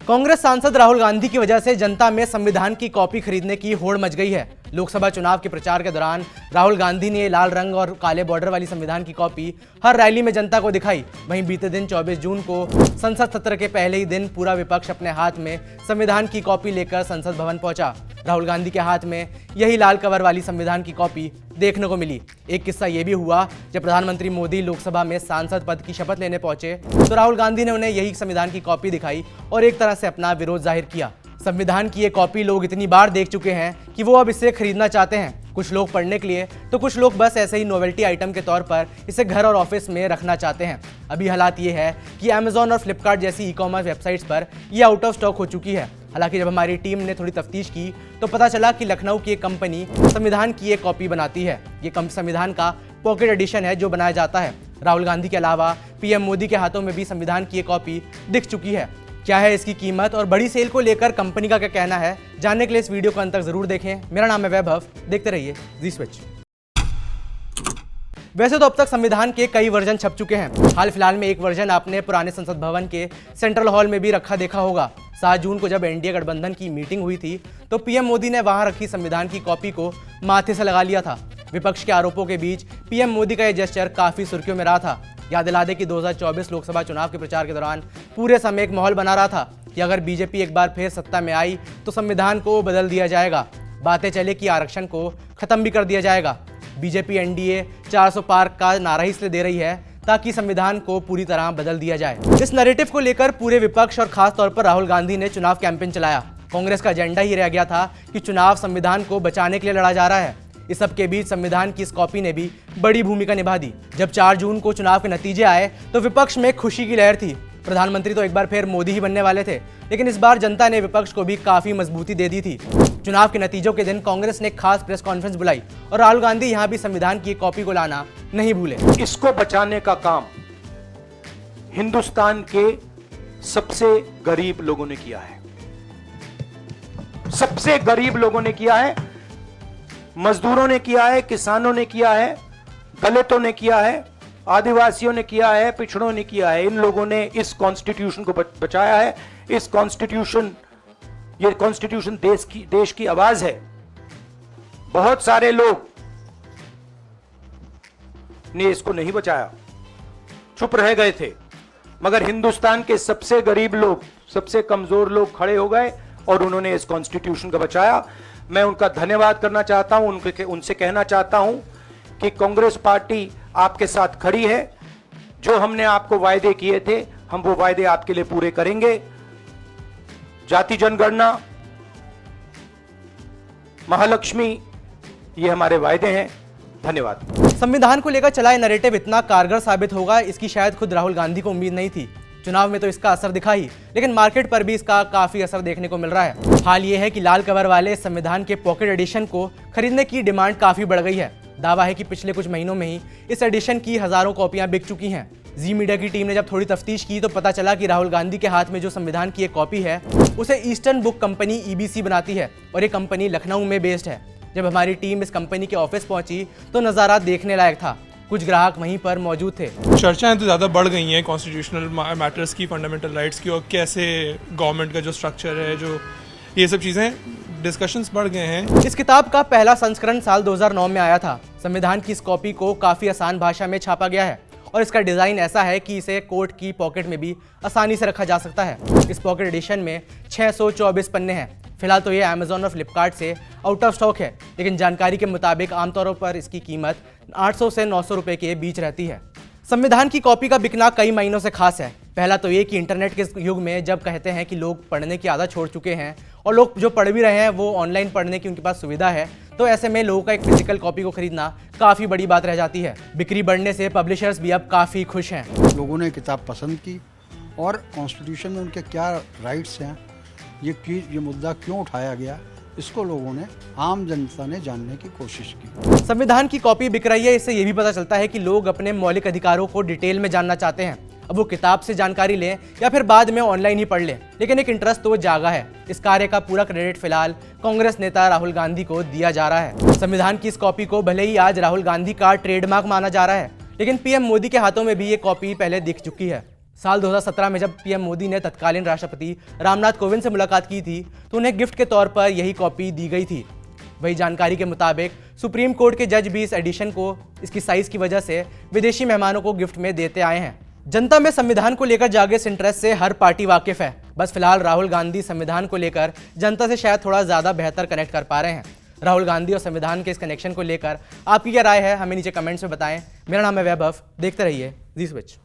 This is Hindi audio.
कांग्रेस सांसद राहुल गांधी की वजह से जनता में संविधान की कॉपी खरीदने की होड़ मच गई है। लोकसभा चुनाव के प्रचार के दौरान राहुल गांधी ने लाल रंग और काले बॉर्डर वाली संविधान की कॉपी हर रैली में जनता को दिखाई। वहीं बीते दिन 24 जून को संसद सत्र के पहले ही दिन पूरा विपक्ष अपने हाथ में संविधान की कॉपी लेकर संसद भवन पहुंचा। राहुल गांधी के हाथ में यही लाल कवर वाली संविधान की कॉपी देखने को मिली। एक किस्सा ये भी हुआ, जब प्रधानमंत्री मोदी लोकसभा में सांसद पद की शपथ लेने पहुंचे तो राहुल गांधी ने उन्हें यही संविधान की कॉपी दिखाई और एक तरह से अपना विरोध जाहिर किया। संविधान की ये कॉपी लोग इतनी बार देख चुके हैं कि वो अब इसे खरीदना चाहते हैं। कुछ लोग पढ़ने के लिए तो कुछ लोग बस ऐसे ही नोवेल्टी आइटम के तौर पर इसे घर और ऑफिस में रखना चाहते हैं। अभी हालात ये है कि अमेजॉन और फ्लिपकार्ट जैसी ई-कॉमर्स वेबसाइट्स पर ये आउट ऑफ स्टॉक हो चुकी है। हालांकि जब हमारी टीम ने थोड़ी तफ्तीश की तो पता चला कि लखनऊ की एक कंपनी संविधान की एक कॉपी बनाती है। ये संविधान का पॉकेट एडिशन है जो बनाया जाता है। राहुल गांधी के अलावा पीएम मोदी के हाथों में भी संविधान की एक कॉपी दिख चुकी है। क्या है इसकी कीमत और बड़ी सेल को लेकर कंपनी का क्या कहना है, जानने के लिए इस वीडियो को अंत तक जरूर देखें। मेरा नाम है वैभव, देखते रहिए जी स्विच। वैसे तो अब तक संविधान के कई वर्जन छप चुके हैं। हाल फिलहाल में एक वर्जन आपने पुराने संसद भवन के सेंट्रल हॉल में भी रखा देखा होगा। 7 जून को जब एनडीए गठबंधन की मीटिंग हुई थी तो पीएम मोदी ने वहां रखी संविधान की कॉपी को माथे से लगा लिया था। विपक्ष के आरोपों के बीच पीएम मोदी का यह जेस्चर काफी सुर्खियों में रहा था। याद दिला दें कि 2024 लोकसभा चुनाव के प्रचार के दौरान पूरे समय एक माहौल बना रहा था कि अगर बीजेपी एक बार फिर सत्ता में आई तो संविधान को बदल दिया जाएगा। बातें चले कि आरक्षण को खत्म भी कर दिया जाएगा। बीजेपी एनडीए 400 पार का नारा ही इसलिए दे रही है ताकि संविधान को पूरी तरह बदल दिया जाए। इस नैरेटिव को लेकर पूरे विपक्ष और खास तौर पर राहुल गांधी ने चुनाव कैंपेन चलाया। कांग्रेस का एजेंडा ही रह गया था कि चुनाव संविधान को बचाने के लिए लड़ा जा रहा है। इस सब के बीच संविधान की इस कॉपी ने भी बड़ी भूमिका निभा दी। जब 4 जून को चुनाव के नतीजे आए तो विपक्ष में खुशी की लहर थी। प्रधानमंत्री तो एक बार फिर मोदी ही बनने वाले थे, लेकिन इस बार जनता ने विपक्ष को भी काफी मजबूती दे दी थी। चुनाव के नतीजों के दिन कांग्रेस ने खास प्रेस कॉन्फ्रेंस बुलाई और राहुल गांधी यहां भी संविधान की कॉपी को लाना नहीं भूले। इसको बचाने का काम हिंदुस्तान के सबसे गरीब लोगों ने किया है। सबसे गरीब लोगों ने किया है, मजदूरों ने किया है, किसानों ने किया है, दलितों ने किया है, आदिवासियों ने किया है, पिछड़ों ने किया है। इन लोगों ने इस कॉन्स्टिट्यूशन को बचाया है। ये कॉन्स्टिट्यूशन देश की आवाज है। बहुत सारे लोग ने इसको नहीं बचाया, चुप रह गए थे, मगर हिंदुस्तान के सबसे गरीब लोग, सबसे कमजोर लोग खड़े हो गए और उन्होंने इस कॉन्स्टिट्यूशन को बचाया। मैं उनका धन्यवाद करना चाहता हूं, उनसे कहना चाहता हूं कि कांग्रेस पार्टी आपके साथ खड़ी है। जो हमने आपको वायदे किए थे, हम वो वायदे आपके लिए पूरे करेंगे। जाति जनगणना, महालक्ष्मी, ये हमारे वायदे हैं। धन्यवाद। संविधान को लेकर चलाए नैरेटिव इतना कारगर साबित होगा, इसकी शायद खुद राहुल गांधी को उम्मीद नहीं थी। चुनाव में तो इसका असर दिखा ही, लेकिन मार्केट पर भी इसका काफी असर देखने को मिल रहा है। हाल ये है कि लाल कवर वाले संविधान के पॉकेट एडिशन को खरीदने की डिमांड काफी बढ़ गई है। दावा है कि पिछले कुछ महीनों में ही इस एडिशन की हजारों कॉपियां बिक चुकी हैं। जी मीडिया की टीम ने जब थोड़ी तफ्तीश की तो पता चला कि राहुल गांधी के हाथ में जो संविधान की एक कॉपी है उसे ईस्टर्न बुक कंपनी ईबीसी बनाती है और ये कंपनी लखनऊ में बेस्ड है। जब हमारी टीम इस कंपनी के ऑफिस पहुंची तो नजारा देखने लायक था। कुछ ग्राहक वहीं पर मौजूद थे। चर्चाएं तो ज़्यादा बढ़ गई हैं कॉन्स्टिट्यूशनल मैटर्स की, फंडामेंटल राइट्स की, और कैसे गवर्नमेंट का जो स्ट्रक्चर है, जो ये सब चीज़ें, डिस्कशंस बढ़ गए हैं। इस किताब का पहला संस्करण साल 2009 में आया था। संविधान की इस कॉपी को काफ़ी आसान भाषा में छापा गया है और इसका डिज़ाइन ऐसा है कि इसे कोट की पॉकेट में भी आसानी से रखा जा सकता है। इस पॉकेट एडिशन में 624 पन्ने हैं। फिलहाल तो ये अमेजॉन और फ्लिपकार्ट से आउट ऑफ स्टॉक है, लेकिन जानकारी के मुताबिक आमतौर पर इसकी कीमत 800 से 900 रुपए के बीच रहती है। संविधान की कॉपी का बिकना कई महीनों से खास है। पहला तो ये कि इंटरनेट के युग में जब कहते हैं कि लोग पढ़ने की आदत छोड़ चुके हैं और लोग जो पढ़ भी रहे हैं वो ऑनलाइन पढ़ने की उनके पास सुविधा है, तो ऐसे में लोगों का एक फिजिकल कॉपी को खरीदना काफ़ी बड़ी बात रह जाती है। बिक्री बढ़ने से पब्लिशर्स भी अब काफ़ी खुश हैं। लोगों ने किताब पसंद की और कॉन्स्टिट्यूशन में उनके क्या राइट्स हैं, ये मुद्दा क्यों उठाया गया, इसको लोगों ने, आम जनता ने जानने की कोशिश की। संविधान की कॉपी बिक रही है, इससे ये भी पता चलता है कि लोग अपने मौलिक अधिकारों को डिटेल में जानना चाहते हैं। अब वो किताब से जानकारी लें या फिर बाद में ऑनलाइन ही पढ़ लें, लेकिन एक इंटरेस्ट तो जागा है। इस कार्य का पूरा क्रेडिट फिलहाल कांग्रेस नेता राहुल गांधी को दिया जा रहा है। संविधान की इस कॉपी को भले ही आज राहुल गांधी का ट्रेडमार्क माना जा रहा है, लेकिन पीएम मोदी के हाथों में भी ये कॉपी पहले दिख चुकी है। साल 2017 में जब पीएम मोदी ने तत्कालीन राष्ट्रपति रामनाथ कोविंद से मुलाकात की थी तो उन्हें गिफ्ट के तौर पर यही कॉपी दी गई थी। वही जानकारी के मुताबिक सुप्रीम कोर्ट के जज भी इस एडिशन को इसकी साइज की वजह से विदेशी मेहमानों को गिफ्ट में देते आए हैं। जनता में संविधान को लेकर जागे इस इंटरेस्ट से हर पार्टी वाकिफ है। बस फिलहाल राहुल गांधी संविधान को लेकर जनता से शायद थोड़ा ज्यादा बेहतर कनेक्ट कर पा रहे हैं। राहुल गांधी और संविधान के इस कनेक्शन को लेकर आपकी क्या राय है, हमें नीचे कमेंट्स में बताएं। मेरा नाम है वैभव, देखते रहिए जी स्विच।